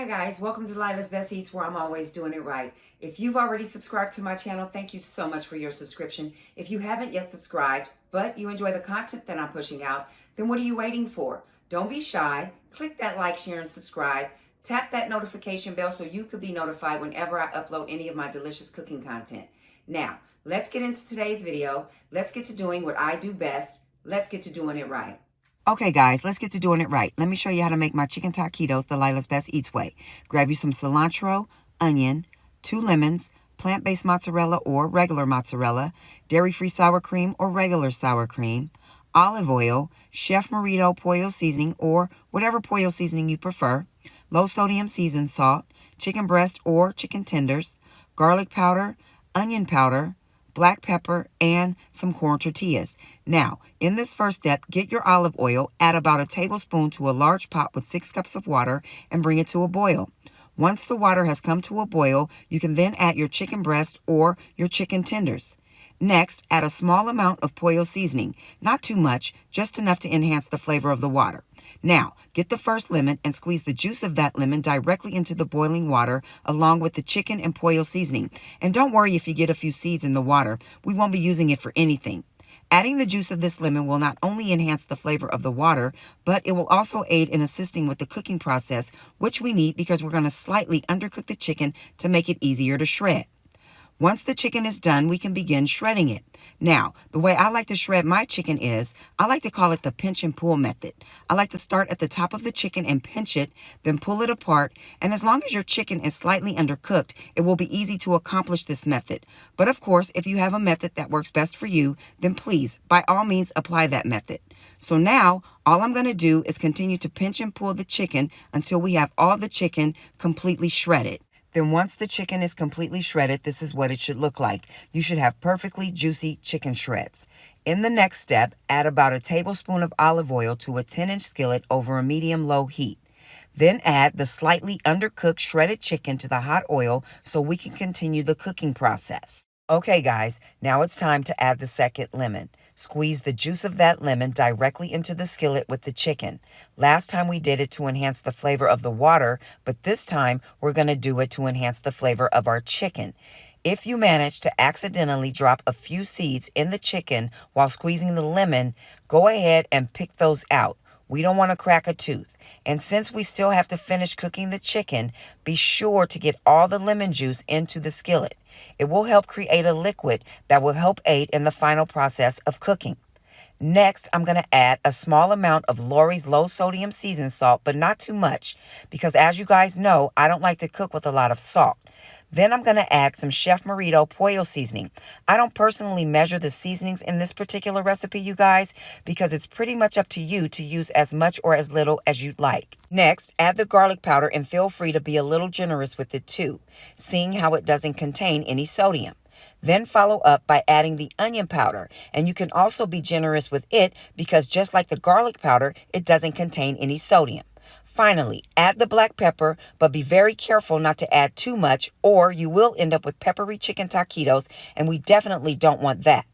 Hi guys, welcome to Lila's Best Eats, where I'm always doing it right. If you've already subscribed to my channel, thank you so much for your subscription. If you haven't yet subscribed, but you enjoy the content that I'm pushing out, then what are you waiting for? Don't be shy. Click that like, share, and subscribe. Tap that notification bell so you could be notified whenever I upload any of my delicious cooking content. Now, let's get into today's video. Let's get to doing what I do best. Let's get to doing it right. Okay, guys, let's get to doing it right. Let me show you how to make my chicken taquitos the Lila's Best Eats way. Grab you some cilantro, onion, 2 lemons, plant-based mozzarella or regular mozzarella, dairy-free sour cream or regular sour cream, olive oil, Chef Merito pollo seasoning or whatever pollo seasoning you prefer, low-sodium seasoned salt, chicken breast or chicken tenders, garlic powder, onion powder, black pepper, and some corn tortillas. Now, in this first step, get your olive oil, add about a tablespoon to a large pot with 6 cups of water, and bring it to a boil. Once the water has come to a boil, you can then add your chicken breast or your chicken tenders. Next, add a small amount of pollo seasoning, not too much, just enough to enhance the flavor of the water. Now, get the first lemon and squeeze the juice of that lemon directly into the boiling water along with the chicken and pollo seasoning. And don't worry if you get a few seeds in the water. We won't be using it for anything. Adding the juice of this lemon will not only enhance the flavor of the water, but it will also aid in assisting with the cooking process, which we need because we're going to slightly undercook the chicken to make it easier to shred. Once the chicken is done, we can begin shredding it. Now, the way I like to shred my chicken is, I like to call it the pinch and pull method. I like to start at the top of the chicken and pinch it, then pull it apart, and as long as your chicken is slightly undercooked, it will be easy to accomplish this method. But of course, if you have a method that works best for you, then please, by all means, apply that method. So now, all I'm going to do is continue to pinch and pull the chicken until we have all the chicken completely shredded. Then once the chicken is completely shredded, this is what it should look like. You should have perfectly juicy chicken shreds. In the next step, add about a tablespoon of olive oil to a 10-inch skillet over a medium-low heat. Then add the slightly undercooked shredded chicken to the hot oil so we can continue the cooking process. Okay, guys, now it's time to add the second lemon. Squeeze the juice of that lemon directly into the skillet with the chicken. Last time we did it to enhance the flavor of the water, but this time we're going to do it to enhance the flavor of our chicken. If you manage to accidentally drop a few seeds in the chicken while squeezing the lemon, go ahead and pick those out. We don't want to crack a tooth. And since we still have to finish cooking the chicken, be sure to get all the lemon juice into the skillet. It will help create a liquid that will help aid in the final process of cooking. Next, I'm going to add a small amount of Lawry's low-sodium seasoned salt, but not too much, because as you guys know, I don't like to cook with a lot of salt. Then I'm going to add some Chef Merito pollo seasoning. I don't personally measure the seasonings in this particular recipe, you guys, because it's pretty much up to you to use as much or as little as you'd like. Next, add the garlic powder and feel free to be a little generous with it too, seeing how it doesn't contain any sodium. Then follow up by adding the onion powder, and you can also be generous with it because just like the garlic powder, it doesn't contain any sodium. Finally, add the black pepper, but be very careful not to add too much or you will end up with peppery chicken taquitos, and we definitely don't want that.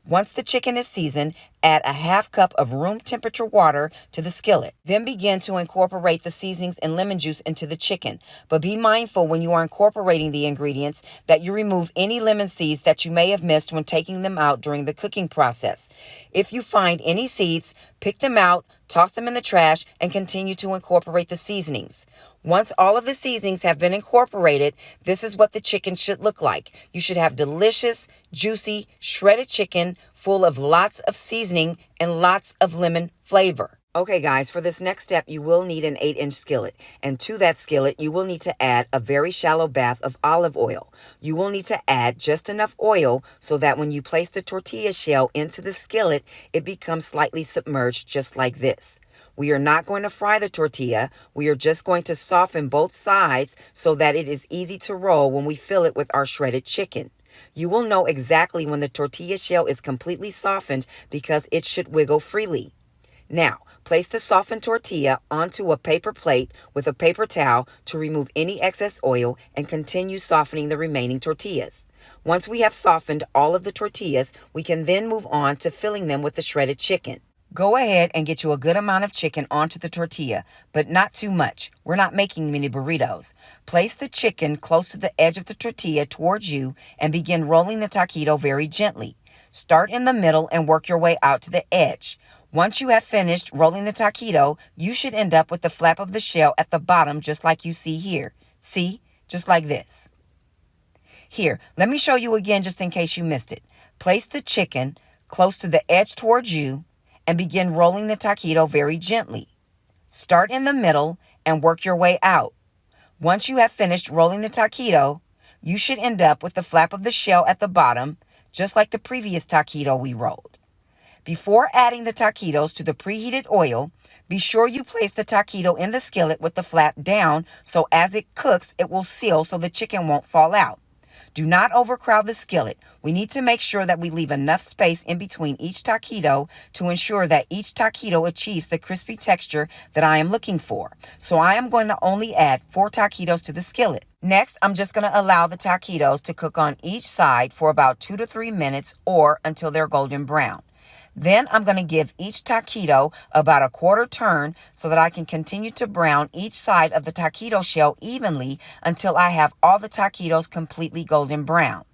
Once the chicken is seasoned, add a half cup of room temperature water to the skillet. Then begin to incorporate the seasonings and lemon juice into the chicken. But be mindful when you are incorporating the ingredients that you remove any lemon seeds that you may have missed when taking them out during the cooking process. If you find any seeds, pick them out, toss them in the trash, and continue to incorporate the seasonings. Once all of the seasonings have been incorporated, this is what the chicken should look like. You should have delicious, juicy, shredded chicken full of lots of seasoning and lots of lemon flavor. Okay, guys, for this next step, you will need an 8-inch skillet. And to that skillet, you will need to add a very shallow bath of olive oil. You will need to add just enough oil so that when you place the tortilla shell into the skillet, it becomes slightly submerged just like this. We are not going to fry the tortilla. We are just going to soften both sides so that it is easy to roll when we fill it with our shredded chicken. You will know exactly when the tortilla shell is completely softened because it should wiggle freely. Now, place the softened tortilla onto a paper plate with a paper towel to remove any excess oil and continue softening the remaining tortillas. Once we have softened all of the tortillas, we can then move on to filling them with the shredded chicken. Go ahead and get you a good amount of chicken onto the tortilla, but not too much. We're not making mini burritos. Place the chicken close to the edge of the tortilla towards you and begin rolling the taquito very gently. Start in the middle and work your way out to the edge. Once you have finished rolling the taquito, you should end up with the flap of the shell at the bottom just like you see here. See? Just like this. Here, let me show you again just in case you missed it. Place the chicken close to the edge towards you and begin rolling the taquito very gently. Start in the middle and work your way out. Once you have finished rolling the taquito, you should end up with the flap of the shell at the bottom, just like the previous taquito we rolled. Before adding the taquitos to the preheated oil, be sure you place the taquito in the skillet with the flap down so as it cooks, it will seal so the chicken won't fall out. Do not overcrowd the skillet. We need to make sure that we leave enough space in between each taquito to ensure that each taquito achieves the crispy texture that I am looking for. So I am going to only add 4 taquitos to the skillet. Next, I'm just going to allow the taquitos to cook on each side for about 2 to 3 minutes or until they're golden brown. Then I'm going to give each taquito about a quarter turn so that I can continue to brown each side of the taquito shell evenly until I have all the taquitos completely golden brown.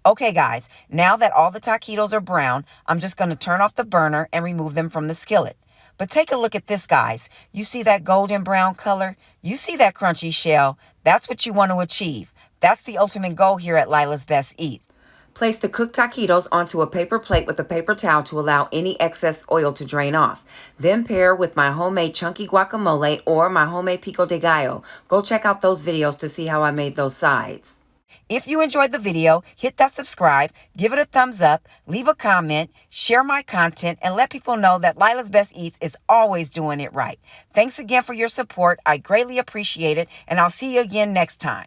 Okay guys, now that all the taquitos are brown, I'm just going to turn off the burner and remove them from the skillet. But take a look at this, guys. You see that golden brown color? You see that crunchy shell? That's what you want to achieve. That's the ultimate goal here at Lila's Best Eats. Place the cooked taquitos onto a paper plate with a paper towel to allow any excess oil to drain off. Then pair with my homemade chunky guacamole or my homemade pico de gallo. Go check out those videos to see how I made those sides. If you enjoyed the video, hit that subscribe, give it a thumbs up, leave a comment, share my content, and let people know that Lila's Best Eats is always doing it right. Thanks again for your support. I greatly appreciate it, and I'll see you again next time.